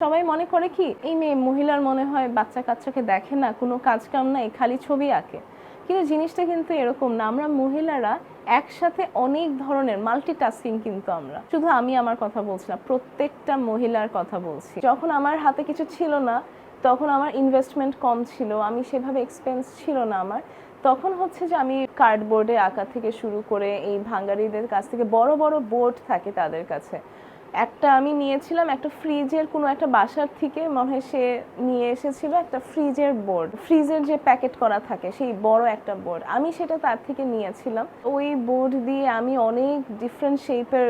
সবাই মনে করে কি এই মেয়ে মহিলার মনে হয় বাচ্চা কাচ্চাকে দেখে না, কোনো কাজ কাম নাই, খালি ছবি আঁকে। কিন্তু জিনিসটা কিন্তু এরকম না। আমরা মহিলারা একসাথে অনেক ধরনের মাল্টিটাস্কিং, কিন্তু আমরা শুধু আমি আমার কথা বলছি না, প্রত্যেকটা মহিলার কথা বলছি। যখন আমার হাতে কিছু ছিল না, তখন আমার ইনভেস্টমেন্ট কম ছিল, আমি সেভাবে এক্সপেন্স ছিল না আমার, তখন হচ্ছে যে আমি কার্ডবোর্ডে আঁকা থেকে শুরু করে এই ভাঙ্গারিদের কাছ থেকে বড় বড় বোর্ড থাকে তাদের কাছে, একটা আমি নিয়েছিলাম একটা ফ্রিজের কোনো একটা বাসার থেকে, মনে হয় সে নিয়ে এসেছিল একটা ফ্রিজের বোর্ড, ফ্রিজের যে প্যাকেট করা থাকে সেই বড় একটা বোর্ড, আমি সেটা তার থেকে নিয়েছিলাম। ওই বোর্ড দিয়ে আমি অনেক ডিফারেন্ট শেপের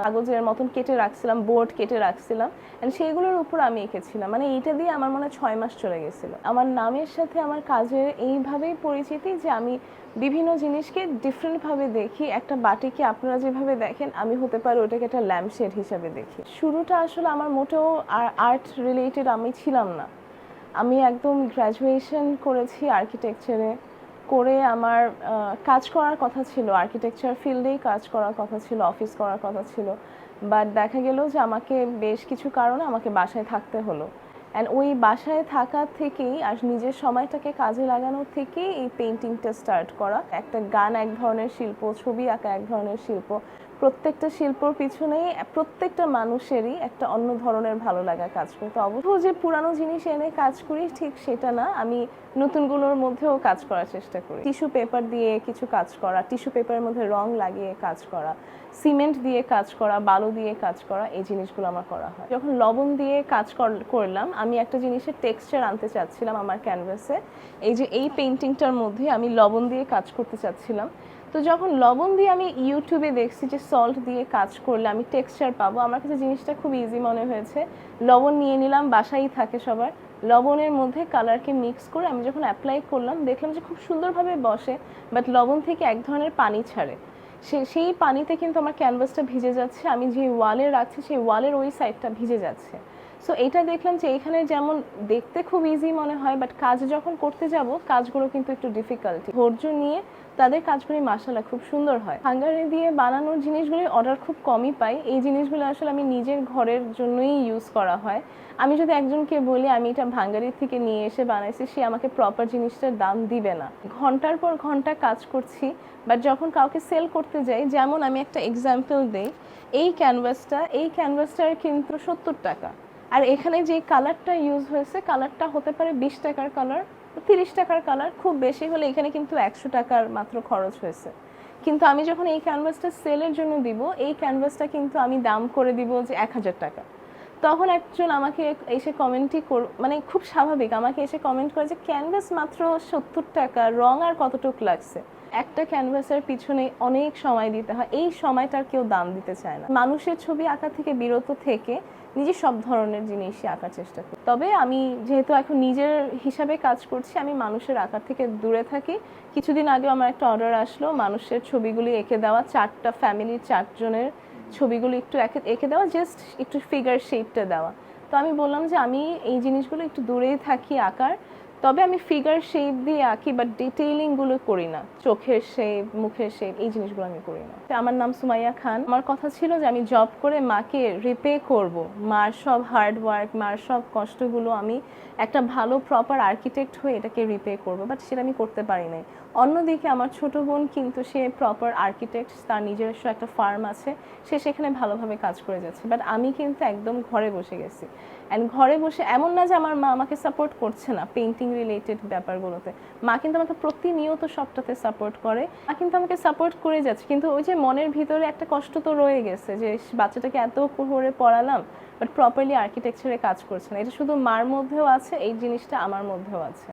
কাগজের মতন কেটে রাখছিলাম, বোর্ড কেটে রাখছিলাম, এন্ড সেইগুলোর উপর আমি এঁকেছিলাম। মানে এইটা দিয়ে আমার মনে হয় 6 মাস চলে গেছিল। আমার নামের সাথে আমার কাজের এইভাবেই পরিচিতি যে আমি বিভিন্ন জিনিসকে ডিফারেন্টভাবে দেখি। একটা বাটিকে আপনারা যেভাবে দেখেন, আমি হতে পারে ওটাকে একটা ল্যাম্পশেড হিসাবে দেখি। শুরুটা আসলে আমার মোটেও আর্ট রিলেটেড আমি ছিলাম না। আমি একদম গ্র্যাজুয়েশন করেছি আর্কিটেকচারে, করে আমার কাজ করার কথা ছিল, আর্কিটেকচার ফিল্ডেই কাজ করার কথা ছিল, অফিস করার কথা ছিল, বাট দেখা গেল যে আমাকে বেশ কিছু কারণে আমাকে বাসায় থাকতে হলো। অ্যান্ড ওই বাসায় থাকা থেকেই আর নিজের সময়টাকে কাজে লাগানোর থেকেই এই পেইন্টিংটা স্টার্ট করা। একটা গান এক ধরনের শিল্প, ছবি আঁকা এক ধরনের শিল্প, প্রত্যেকটা শিল্পর পিছনেই প্রত্যেকটা মানুষেরই একটা অন্য ধরনের ভালো লাগা কাজ করে। তো অবশ্যই যে পুরানো জিনিস এনে কাজ করি ঠিক সেটা না, আমি নতুনগুলোর মধ্যেও কাজ করার চেষ্টা করি। টিস্যু পেপার দিয়ে কিছু কাজ করা, টিস্যু পেপারের মধ্যে রং লাগিয়ে কাজ করা, সিমেন্ট দিয়ে কাজ করা, বালু দিয়ে কাজ করা, এই জিনিসগুলো আমার করা হয়। যখন লবণ দিয়ে কাজ করলাম, আমি একটা জিনিসের টেক্সচার আনতে চাচ্ছিলাম আমার ক্যানভাসে। এই যে এই পেইন্টিংটার মধ্যে আমি লবণ দিয়ে কাজ করতে চাচ্ছিলাম। তো যখন লবণ দিয়ে আমি ইউটিউবে দেখছি যে সল্ট দিয়ে কাজ করলে আমি টেক্সচার পাবো, আমার কাছে জিনিসটা খুব ইজি মনে হয়েছে। লবণ নিয়ে নিলাম, বাসাই থাকে সবার, লবণের মধ্যে কালারকে মিক্স করে আমি যখন অ্যাপ্লাই করলাম, দেখলাম যে খুব সুন্দরভাবে বসে, বাট লবণ থেকে এক ধরনের পানি ছাড়ে। সেই পানিতে কিন্তু আমার ক্যানভাসটা ভিজে যাচ্ছে, আমি যে ওয়ালে রাখছি সেই ওয়ালের ওই সাইডটা ভিজে যাচ্ছে। সো এটা দেখলাম যে এইখানে যেমন দেখতে খুব ইজি মনে হয়, বাট কাজ যখন করতে যাব কাজগুলো কিন্তু একটু ডিফিকাল্টি। ধৈর্য নিয়ে তাদের কাজগুলি মাশাআল্লাহ খুব সুন্দর হয়। হাঙ্গারি দিয়ে বানানোর জিনিসগুলির অর্ডার খুব কমই পাই। এই জিনিসগুলো আসলে আমি নিজের ঘরের জন্যই ইউজ করা হয়। আমি যদি একজনকে বলি আমি এটা ভাঙ্গারি থেকে নিয়ে এসে বানাইছি, সে আমাকে প্রপার জিনিসটার দাম দিবে না। ঘন্টার পর ঘন্টা কাজ করছি, বাট যখন কাউকে সেল করতে যাই, যেমন আমি একটা এক্সাম্পল দিই, এই ক্যানভাসটার কিন্তু 70 টাকা, আর এখানে যে কালারটা ইউজ হয়েছে কালারটা হতে পারে 20 টাকার কালার, 30 টাকার কালার, খুব বেশি হলে এখানে কিন্তু 100 টাকার মাত্র খরচ হয়েছে। কিন্তু আমি যখন এই ক্যানভাসটা সেলের জন্য দিব, এই ক্যানভাসটা কিন্তু আমি দাম করে দিব যে 1000 টাকা। তখন একজন আমাকে এসে কমেন্টই মানে খুব স্বাভাবিক আমাকে এসে কমেন্ট করে যে ক্যানভাস মাত্র 70 টাকা, রং আর কতটুকু লাগছে। একটা ক্যানভাসের পিছনে অনেক সময় দিতে হয়, এই সময়টার কেউ দাম দিতে চায় না। মানুষের ছবি আঁকা থেকে বিরত থেকে নিজে সব ধরনের জিনিসই আঁকার চেষ্টা করি। তবে আমি যেহেতু এখন নিজের হিসাবে কাজ করছি, আমি মানুষের আঁকার থেকে দূরে থাকি। কিছুদিন আগে আমার একটা অর্ডার আসলো মানুষের ছবিগুলি এঁকে দেওয়া, 4টা ফ্যামিলির 4 জনের ছবিগুলো একটু এঁকে দেওয়া, জাস্ট একটু ফিগার শেপটা দেওয়া। তো আমি বললাম যে আমি এই জিনিসগুলো একটু দূরেই থাকি আঁকার, তবে আমি ফিগার শেপ দিয়ে আঁকি, বাট ডিটেইলিংগুলো করি না, চোখের শেপ, মুখের শেপ, এই জিনিসগুলো আমি করি না। আমার নাম সুমাইয়া খান। আমার কথা ছিল যে আমি জব করে মাকে রিপে করব, মার সব হার্ড ওয়ার্ক, মার সব কষ্টগুলো আমি একটা ভালো প্রপার আর্কিটেক্ট হয়ে এটাকে রিপে করব, বাট সেটা আমি করতে পারি নাই। অন্যদিকে আমার ছোট বোন কিন্তু সে প্রপার আর্কিটেক্ট, তার নিজস্ব একটা ফার্ম আছে, সে সেখানে ভালোভাবে কাজ করে যাচ্ছে, বাট আমি কিন্তু একদম ঘরে বসে গেছি। অ্যান্ড ঘরে বসে এমন না যে আমার মা আমাকে সাপোর্ট করছে না পেইন্টিং রিলেটেড ব্যাপারগুলোতে, মা কিন্তু আমাকে প্রতিনিয়ত সবটাতে সাপোর্ট করে, মা কিন্তু আমাকে সাপোর্ট করে যাচ্ছে, কিন্তু ওই যে মনের ভিতরে একটা কষ্ট তো রয়ে গেছে যে বাচ্চাটাকে এত করে পড়ালাম, বাট প্রপারলি আর্কিটেকচারে কাজ করছে না। এটা শুধু মার মধ্যেও আছে, এই জিনিসটা আমার মধ্যেও আছে।